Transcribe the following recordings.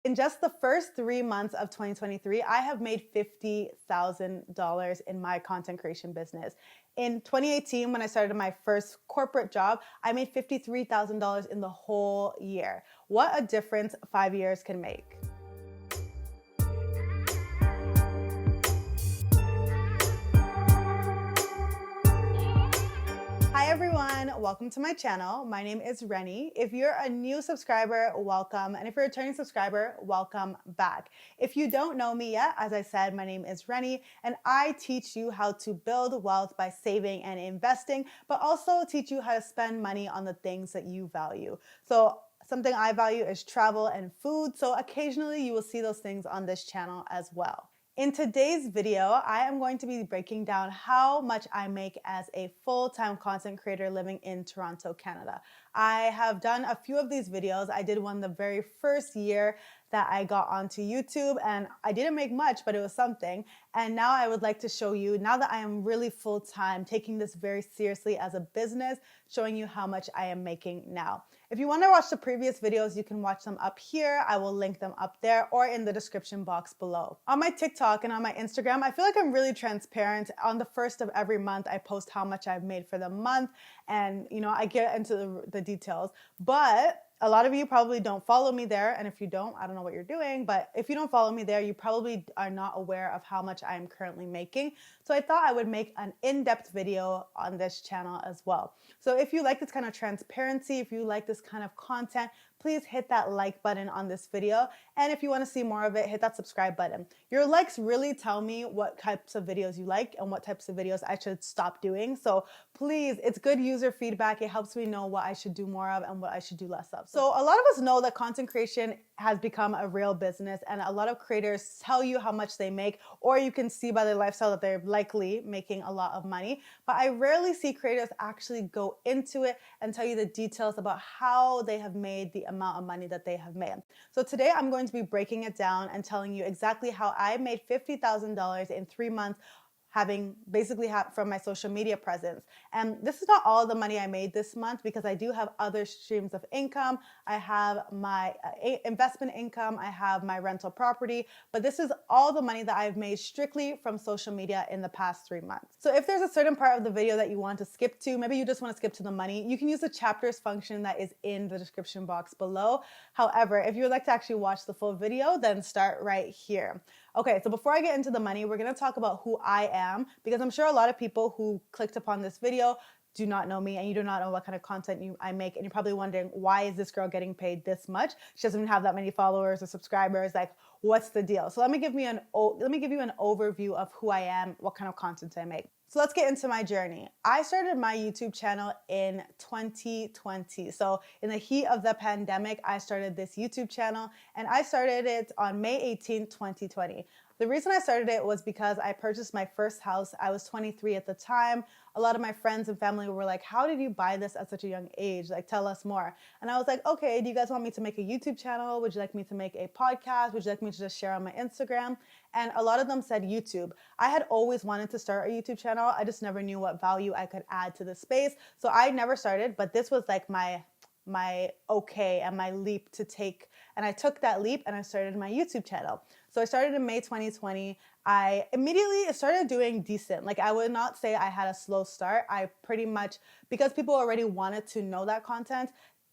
In just the first 3 months of 2023, I have made $50,000 in my content creation business. In 2018, when I started my first corporate job, I made $53,000 in the whole year. What a difference 5 years can make. Hi everyone, welcome to my channel. My name is Reni. If you're a new subscriber, welcome. And if you're a returning subscriber, welcome back. If you don't know me yet, as I said, my name is Reni, and I teach you how to build wealth by saving and investing, but also teach you how to spend money on the things that you value. So something I value is travel and food. So occasionally you will see those things on this channel as well. In today's video, I am going to be breaking down how much I make as a full-time content creator living in Toronto, Canada. I have done a few of these videos. I did one the very first year that I got onto YouTube, and I didn't make much, but it was something. And now I would like to show you, now that I am really full-time, taking this very seriously as a business, showing you how much I am making now. If you want to watch the previous videos, you can watch them up here. I will link them up there or in the description box below. On my TikTok and on my Instagram, I feel like I'm really transparent. On the first of every month, I post how much I've made for the month, and I get into the details. But a lot of you probably don't follow me there, and if you don't, I don't know what you're doing, but if you don't follow me there, you probably are not aware of how much I am currently making. So I thought I would make an in-depth video on this channel as well. So if you like this kind of transparency, if you like this kind of content, please hit that like button on this video. And if you want to see more of it, hit that subscribe button. Your likes really tell me what types of videos you like and what types of videos I should stop doing. So please, it's good user feedback. It helps me know what I should do more of and what I should do less of. So a lot of us know that content creation has become a real business, and a lot of creators tell you how much they make, or you can see by their lifestyle that they're likely making a lot of money. But I rarely see creators actually go into it and tell you the details about how they have made the amount of money that they have made. So today I'm going to be breaking it down and telling you exactly how I made $50,000 in 3 months, having basically from my social media presence. And this is not all the money I made this month, because I do have other streams of income. I have my investment income, I have my rental property, but this is all the money that I've made strictly from social media in the past 3 months. So if there's a certain part of the video that you want to skip to, maybe you just want to skip to the money, you can use the chapters function that is in the description box below. However, if you would like to actually watch the full video, then start right here. Okay, so before I get into the money, we're going to talk about who I am, because I'm sure a lot of people who clicked upon this video do not know me, and you do not know what kind of content I make, and you're probably wondering, why is this girl getting paid this much? She doesn't even have that many followers or subscribers. Like, what's the deal? So let me give you an overview of who I am, what kind of content I make. So let's get into my journey. I started my YouTube channel in 2020. So in the heat of the pandemic, I started this YouTube channel, and I started it on May 18, 2020. The reason I started it was because I purchased my first house. I was 23 at the time. A lot of my friends and family were like, how did you buy this at such a young age? Like, tell us more. And I was like, okay, do you guys want me to make a YouTube channel? Would you like me to make a podcast? Would you like me to just share on my Instagram? And a lot of them said YouTube. I had always wanted to start a YouTube channel. I just never knew what value I could add to the space. So I never started, but this was like my okay and my leap to take. And I took that leap and I started my YouTube channel. So I started in May 2020. I immediately started doing decent. Like, I would not say I had a slow start. I pretty much, because people already wanted to know that content,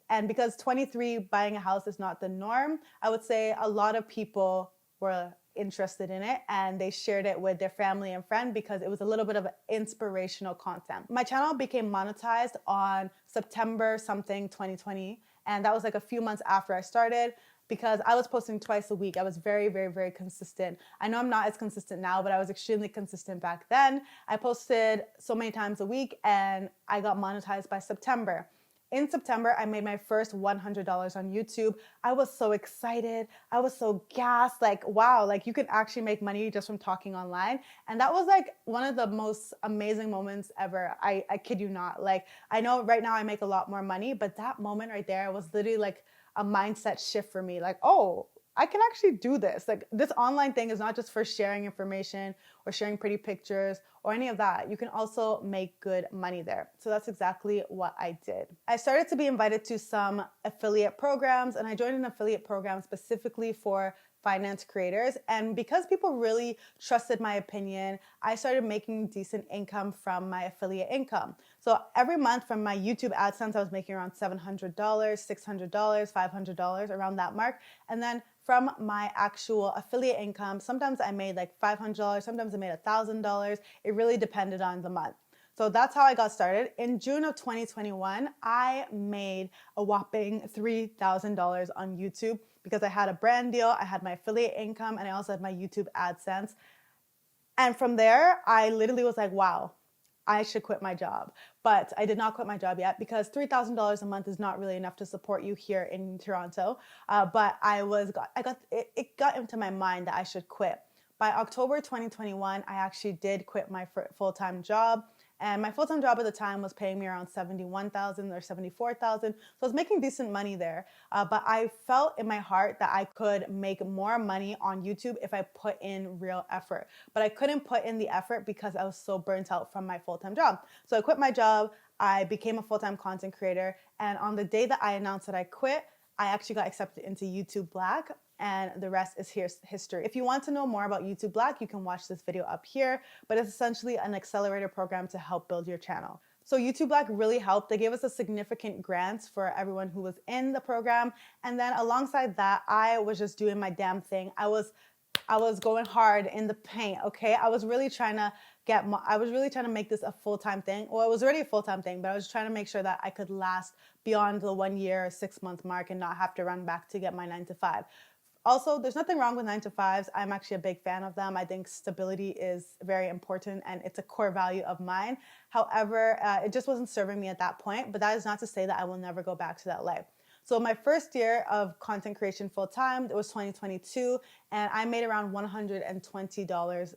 and because 23 buying a house is not the norm, I would say a lot of people were interested in it, and they shared it with their family and friend because it was a little bit of inspirational content. My channel became monetized on September something 2020, and that was like a few months after I started, because I was posting twice a week. I was very, very, very consistent. I know I'm not as consistent now, but I was extremely consistent back then. I posted so many times a week, and I got monetized by September. In September, I made my first $100 on YouTube. I was so excited. I was so gassed. Like, wow, like you could actually make money just from talking online. And that was like one of the most amazing moments ever. I kid you not. Like, I know right now I make a lot more money, but that moment right there was literally like a mindset shift for me. Like, oh, I can actually do this. Like, this online thing is not just for sharing information or sharing pretty pictures or any of that. You can also make good money there. So that's exactly what I did. I started to be invited to some affiliate programs, and I joined an affiliate program specifically for finance creators. And because people really trusted my opinion, I started making decent income from my affiliate income. So every month from my YouTube AdSense, I was making around $700, $600, $500, around that mark. And then from my actual affiliate income, sometimes I made like $500, sometimes I made $1,000. It really depended on the month. So that's how I got started. In June of 2021, I made a whopping $3,000 on YouTube because I had a brand deal, I had my affiliate income, and I also had my YouTube AdSense. And from there, I literally was like, wow, I should quit my job. But I did not quit my job yet because $3,000 a month is not really enough to support you here in Toronto. But it got into my mind that I should quit. By October 2021, I actually did quit my full-time job. And my full-time job at the time was paying me around $71,000 or $74,000. So I was making decent money there. But I felt in my heart that I could make more money on YouTube if I put in real effort. But I couldn't put in the effort because I was so burnt out from my full-time job. So I quit my job. I became a full-time content creator. And on the day that I announced that I quit, I actually got accepted into YouTube Black. And the rest is history. If you want to know more about YouTube Black, you can watch this video up here, but it's essentially an accelerator program to help build your channel. So YouTube Black really helped. They gave us a significant grants for everyone who was in the program. And then alongside that, I was just doing my damn thing. I was going hard in the paint, okay? I was really trying to make this a full-time thing. Well, it was already a full-time thing, but I was trying to make sure that I could last beyond the 1 year or 6 month mark and not have to run back to get my 9 to 5. Also, there's nothing wrong with 9 to 5s. I'm actually a big fan of them. I think stability is very important and it's a core value of mine. However, it just wasn't serving me at that point, but that is not to say that I will never go back to that life. So my first year of content creation full time, it was 2022, and I made around $120.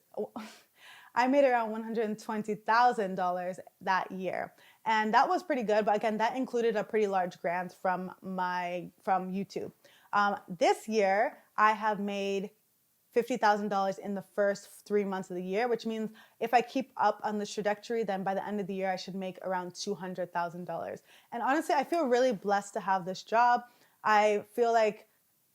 I made around $120,000 that year. And that was pretty good, but again, that included a pretty large grant from YouTube. This year, I have made $50,000 in the first 3 months of the year, which means if I keep up on this trajectory, then by the end of the year, I should make around $200,000. And honestly, I feel really blessed to have this job. I feel like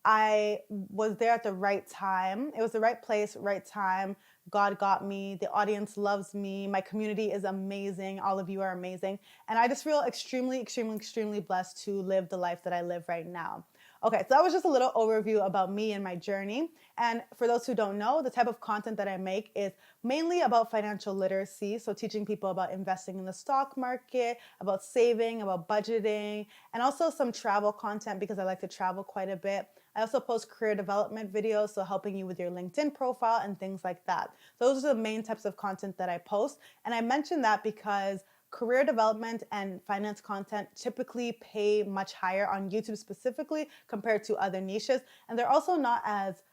I was there at the right time. It was the right place, right time. God got me. The audience loves me. My community is amazing. All of you are amazing. And I just feel extremely, extremely, extremely blessed to live the life that I live right now. Okay, so that was just a little overview about me and my journey. And for those who don't know, the type of content that I make is mainly about financial literacy. So teaching people about investing in the stock market, about saving, about budgeting, and also some travel content because I like to travel quite a bit. I also post career development videos, so helping you with your LinkedIn profile and things like that. Those are the main types of content that I post. And I mention that because career development and finance content typically pay much higher on YouTube specifically compared to other niches. And they're also not as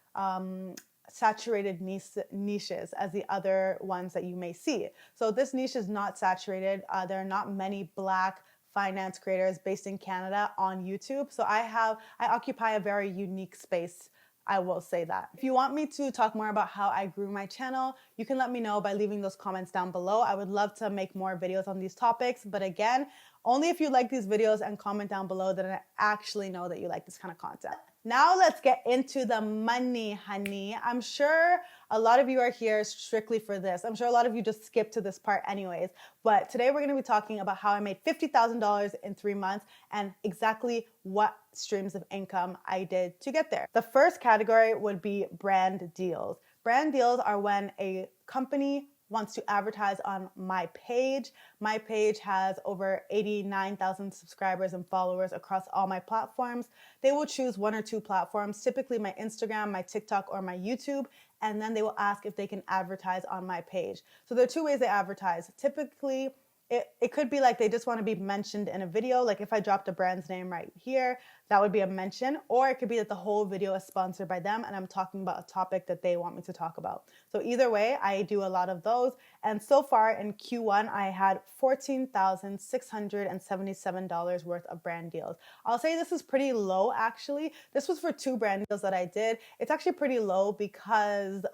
saturated niches as the other ones that you may see. So this niche is not saturated. There are not many Black finance creators based in Canada on YouTube. So I occupy a very unique space. I will say that. If you want me to talk more about how I grew my channel, you can let me know by leaving those comments down below. I would love to make more videos on these topics, but again, only if you like these videos and comment down below that I actually know that you like this kind of content. Now let's get into the money, honey. I'm sure a lot of you are here strictly for this. I'm sure a lot of you just skipped to this part anyways. But today we're going to be talking about how I made $50,000 in 3 months and exactly what streams of income I did to get there. The first category would be brand deals. Brand deals are when a company wants to advertise on my page. My page has over 89,000 subscribers and followers across all my platforms. They will choose 1 or 2 platforms, typically my Instagram, my TikTok, or my YouTube, and then they will ask if they can advertise on my page. So there are 2 ways they advertise. Typically, It could be like they just want to be mentioned in a video. Like if I dropped a brand's name right here, that would be a mention. Or it could be that the whole video is sponsored by them and I'm talking about a topic that they want me to talk about. So either way, I do a lot of those. And so far in Q1, I had $14,677 worth of brand deals. I'll say this is pretty low actually. This was for 2 brand deals that I did. It's actually pretty low because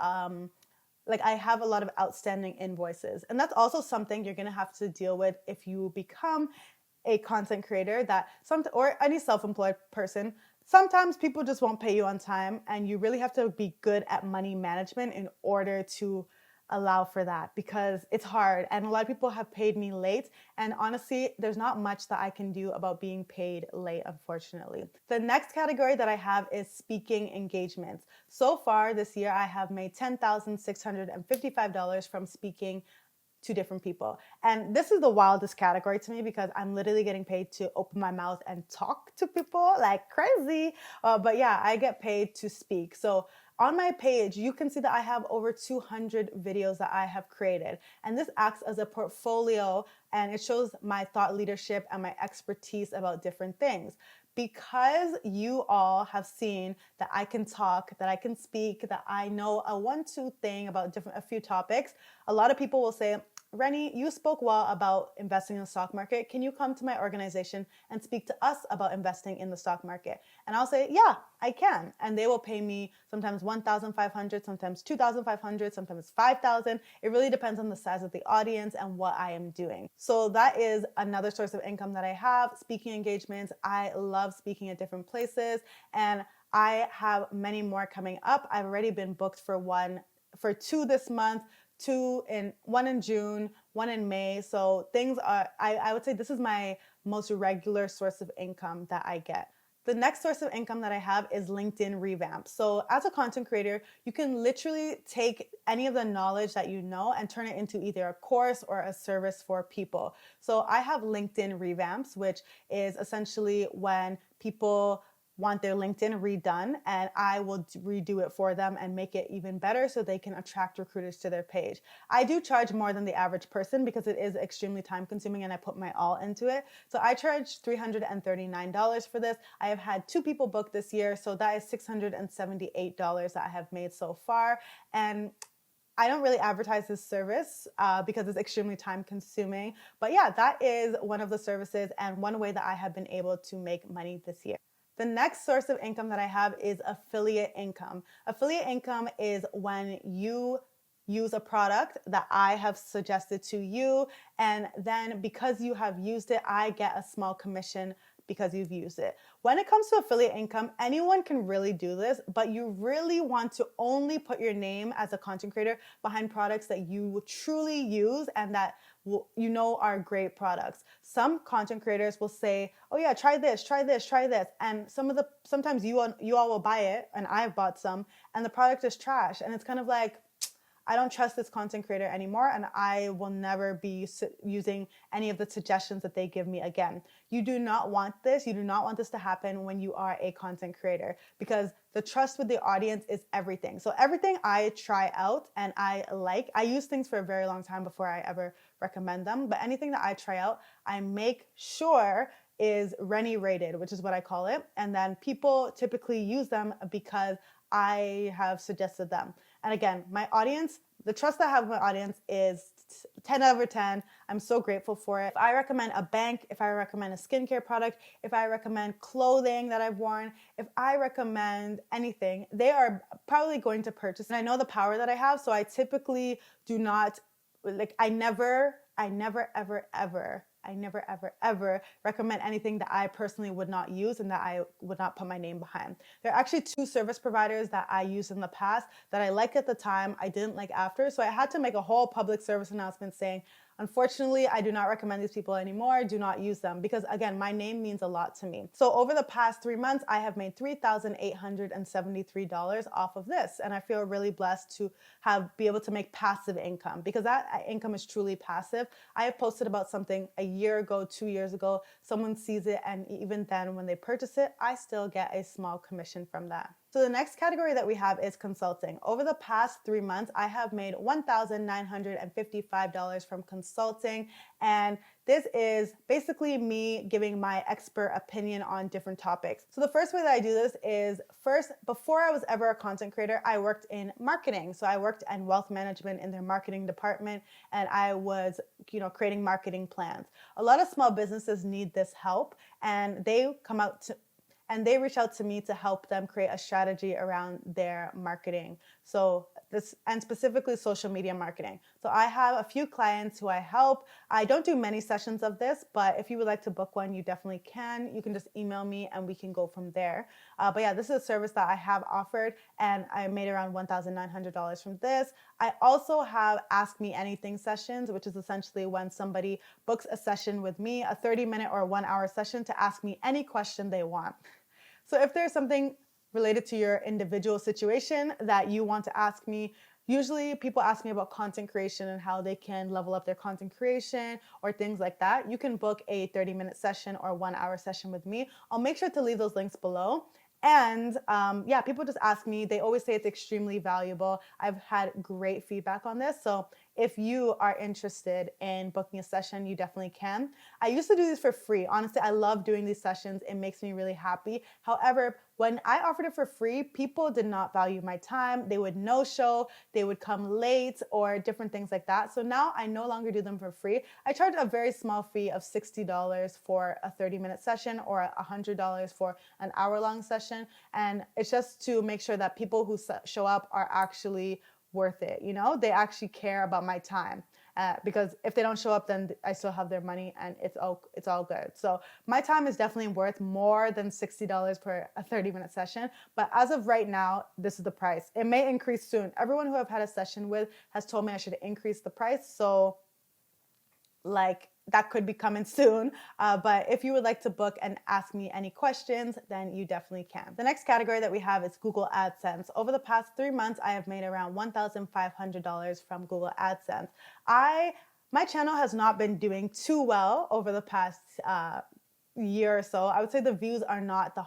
like I have a lot of outstanding invoices. And that's also something you're gonna have to deal with if you become a content creator or any self-employed person. Sometimes people just won't pay you on time and you really have to be good at money management in order to allow for that, because it's hard and a lot of people have paid me late, and honestly there's not much that I can do about being paid late, unfortunately. The next category that I have is speaking engagements. So far this year I have made $10,655 from speaking to different people, and this is the wildest category to me because I'm literally getting paid to open my mouth and talk to people like crazy, but yeah, I get paid to speak. So on my page, you can see that I have over 200 videos that I have created. And this acts as a portfolio and it shows my thought leadership and my expertise about different things. Because you all have seen that I can talk, that I can speak, that I know a 1-2 thing about a few topics, a lot of people will say, Reni, you spoke well about investing in the stock market. Can you come to my organization and speak to us about investing in the stock market? And I'll say, yeah, I can. And they will pay me sometimes $1,500, sometimes $2,500, sometimes $5,000. It really depends on the size of the audience and what I am doing. So that is another source of income that I have. Speaking engagements. I love speaking at different places and I have many more coming up. I've already been booked for 2 this month, one in June, one in May. So things are, I would say this is my most regular source of income that I get. The next source of income that I have is LinkedIn revamp. So as a content creator, you can literally take any of the knowledge that you know and turn it into either a course or a service for people. So I have LinkedIn revamps, which is essentially when people want their LinkedIn redone, and I will redo it for them and make it even better so they can attract recruiters to their page. I do charge more than the average person because it is extremely time consuming and I put my all into it. So I charge $339 for this. I have had 2 people book this year, so that is $678 that I have made so far. And I don't really advertise this service because it's extremely time consuming. But yeah, that is one of the services and one way that I have been able to make money this year. The next source of income that I have is affiliate income. Affiliate income is when you use a product that I have suggested to you, and then because you have used it, I get a small commission because you've used it. When it comes to affiliate income, anyone can really do this, but you really want to only put your name as a content creator behind products that you truly use and that you know are great products. Some content creators will say, oh yeah, try this, try this, try this. And sometimes you all will buy it, and I've bought some, and the product is trash. And it's kind of like, I don't trust this content creator anymore, and I will never be using any of the suggestions that they give me again. You do not want this. You do not want this to happen when you are a content creator, because the trust with the audience is everything. So everything I try out and I use things for a very long time before I ever recommend them, but anything that I try out, I make sure is Reni rated, which is what I call it. And then people typically use them because I have suggested them. And again, my audience, the trust I have with my audience is 10 out of 10. I'm so grateful for it. If I recommend a bank, if I recommend a skincare product, if I recommend clothing that I've worn, if I recommend anything, they are probably going to purchase. And I know the power that I have, so I typically do not, I never, ever recommend anything that I personally would not use and that I would not put my name behind. There are actually 2 service providers that I used in the past that I liked at the time, I didn't like after. So I had to make a whole public service announcement saying, unfortunately, I do not recommend these people anymore. Do not use them because, again, my name means a lot to me. So over the past 3 months, I have made $3,873 off of this. And I feel really blessed to be able to make passive income because that income is truly passive. I have posted about something a year ago, 2 years ago. Someone sees it, and even then when they purchase it, I still get a small commission from that. So the next category that we have is consulting. Over the past 3 months, I have made $1,955 from consulting. And this is basically me giving my expert opinion on different topics. So the first way that I do this is first, before I was ever a content creator, I worked in marketing. So I worked in wealth management in their marketing department, and I was, creating marketing plans. A lot of small businesses need this help, and they reach out to me to help them create a strategy around their marketing. And specifically social media marketing. So I have a few clients who I help. I don't do many sessions of this, but if you would like to book one, you definitely can. You can just email me and we can go from there. But yeah, this is a service that I have offered, and I made around $1,900 from this. I also have Ask Me Anything sessions, which is essentially when somebody books a session with me, a 30-minute or 1-hour session to ask me any question they want. So if there's something related to your individual situation that you want to ask me, usually people ask me about content creation and how they can level up their content creation or things like that. You can book a 30-minute session or 1-hour session with me. I'll make sure to leave those links below. And people just ask me. They always say it's extremely valuable. I've had great feedback on this. So if you are interested in booking a session, you definitely can. I used to do this for free. Honestly, I love doing these sessions. It makes me really happy. However, when I offered it for free, people did not value my time. They would no-show, they would come late, or different things like that. So now I no longer do them for free. I charge a very small fee of $60 for a 30-minute session or $100 for an hour-long session. And it's just to make sure that people who show up are actually worth it. They actually care about my time. Because if they don't show up, then I still have their money, and it's all good. So my time is definitely worth more than $60 per a 30-minute session. But as of right now, this is the price. It may increase soon. Everyone who I've had a session with has told me I should increase the price. So that could be coming soon. But if you would like to book and ask me any questions, then you definitely can. The next category that we have is Google AdSense. Over the past 3 months, I have made around $1,500 from Google AdSense. My channel has not been doing too well over the past year or so. I would say the views are not the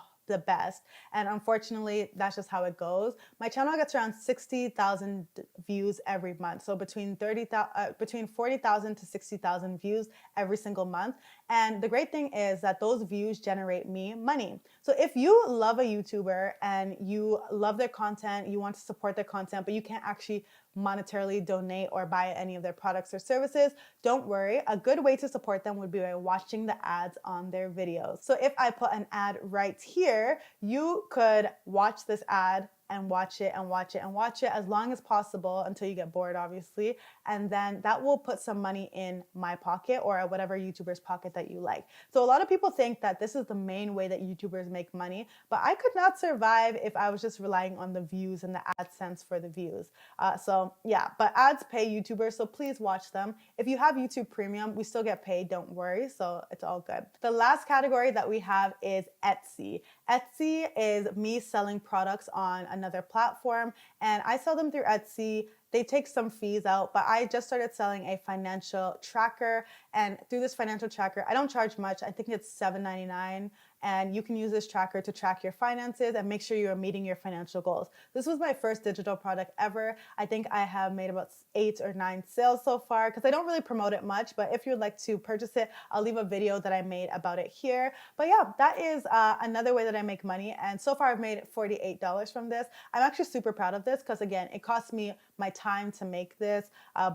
best, and unfortunately that's just how it goes. My channel gets around 60,000 views every month, so between 40,000 to 60,000 views every single month. And the great thing is that those views generate me money. So if you love a YouTuber and you love their content, you want to support their content, but you can't actually monetarily donate or buy any of their products or services, don't worry. A good way to support them would be by watching the ads on their videos. So if I put an ad right here, you could watch this ad and watch it and watch it and watch it as long as possible until you get bored, obviously. And then that will put some money in my pocket or whatever YouTuber's pocket that you like. So a lot of people think that this is the main way that YouTubers make money, but I could not survive if I was just relying on the views and the AdSense for the views. But ads pay YouTubers, so please watch them. If you have YouTube Premium, we still get paid, don't worry, so it's all good. The last category that we have is Etsy. Etsy is me selling products on another platform, and I sell them through Etsy. They take some fees out, but I just started selling a financial tracker, and through this financial tracker, I don't charge much. I think it's $7.99, and you can use this tracker to track your finances and make sure you are meeting your financial goals. This was my first digital product ever. I think I have made about 8 or 9 sales so far because I don't really promote it much, but if you'd like to purchase it, I'll leave a video that I made about it here. But yeah, that is another way that I make money, and so far I've made $48 from this. I'm actually super proud of this because, again, it cost me my time to make this,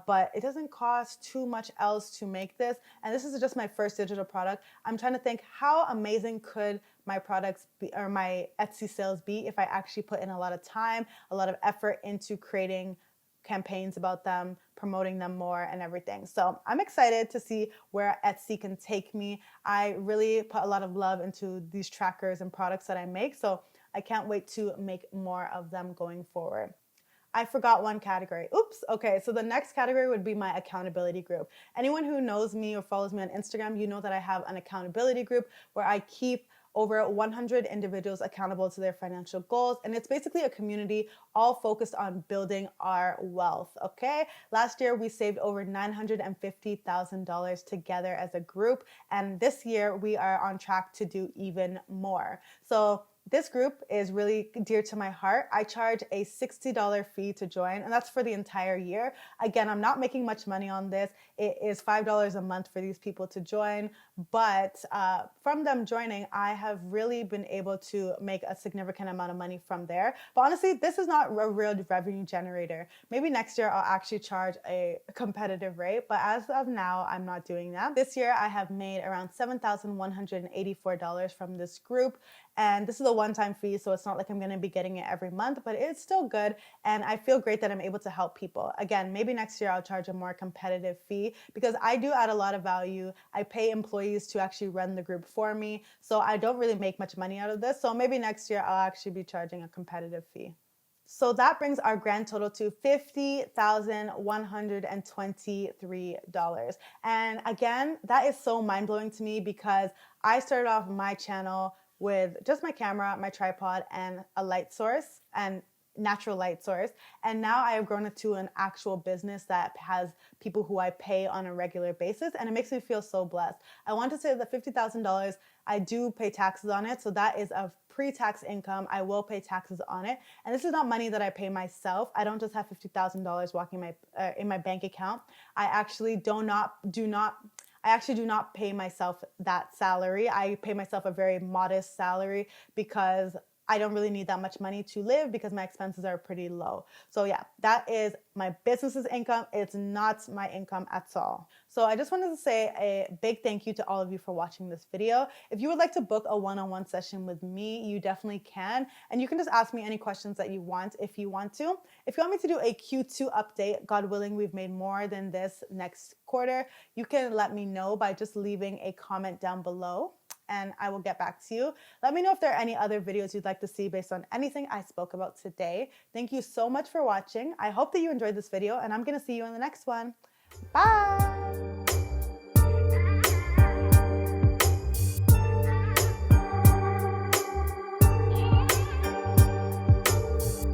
but it doesn't cost too much else to make this, and this is just my first digital product. I'm trying to think, how amazing could my products be, or my Etsy sales be, if I actually put in a lot of time, a lot of effort into creating campaigns about them, promoting them more and everything. So I'm excited to see where Etsy can take me. I really put a lot of love into these trackers and products that I make, so I can't wait to make more of them going forward. I forgot one category. Oops. Okay, so the next category would be my accountability group. Anyone who knows me or follows me on Instagram, you know that I have an accountability group where I keep over 100 individuals accountable to their financial goals. And it's basically a community all focused on building our wealth, okay? Last year, we saved over $950,000 together as a group. And this year, we are on track to do even more. So This group is really dear to my heart. I charge a $60 fee to join, and that's for the entire year. Again, I'm not making much money on this. It is $5 a month for these people to join, but from them joining, I have really been able to make a significant amount of money from there. But honestly, this is not a real revenue generator. Maybe next year I'll actually charge a competitive rate, but as of now, I'm not doing that. This year, I have made around $7,184 from this group. And this is a one-time fee, so it's not like I'm gonna be getting it every month, but it's still good. And I feel great that I'm able to help people. Again, maybe next year I'll charge a more competitive fee because I do add a lot of value. I pay employees to actually run the group for me. So I don't really make much money out of this. So maybe next year I'll actually be charging a competitive fee. So that brings our grand total to $50,123. And again, that is so mind-blowing to me because I started off my channel with just my camera, my tripod, and a light source, and natural light source. And now I have grown it to an actual business that has people who I pay on a regular basis, and it makes me feel so blessed. I want to say that $50,000, I do pay taxes on it, so that is a pre-tax income. I will pay taxes on it, and this is not money that I pay myself. I don't just have $50,000 walking in my bank account. I actually do not pay myself that salary. I pay myself a very modest salary because I don't really need that much money to live because my expenses are pretty low. So yeah, that is my business's income. It's not my income at all. So I just wanted to say a big thank you to all of you for watching this video. If you would like to book a one-on-one session with me, you definitely can. And you can just ask me any questions that you want if you want to. If you want me to do a Q2 update, God willing, we've made more than this next quarter, you can let me know by just leaving a comment down below, and I will get back to you. Let me know if there are any other videos you'd like to see based on anything I spoke about today. Thank you so much for watching. I hope that you enjoyed this video, and I'm gonna see you in the next one. Bye!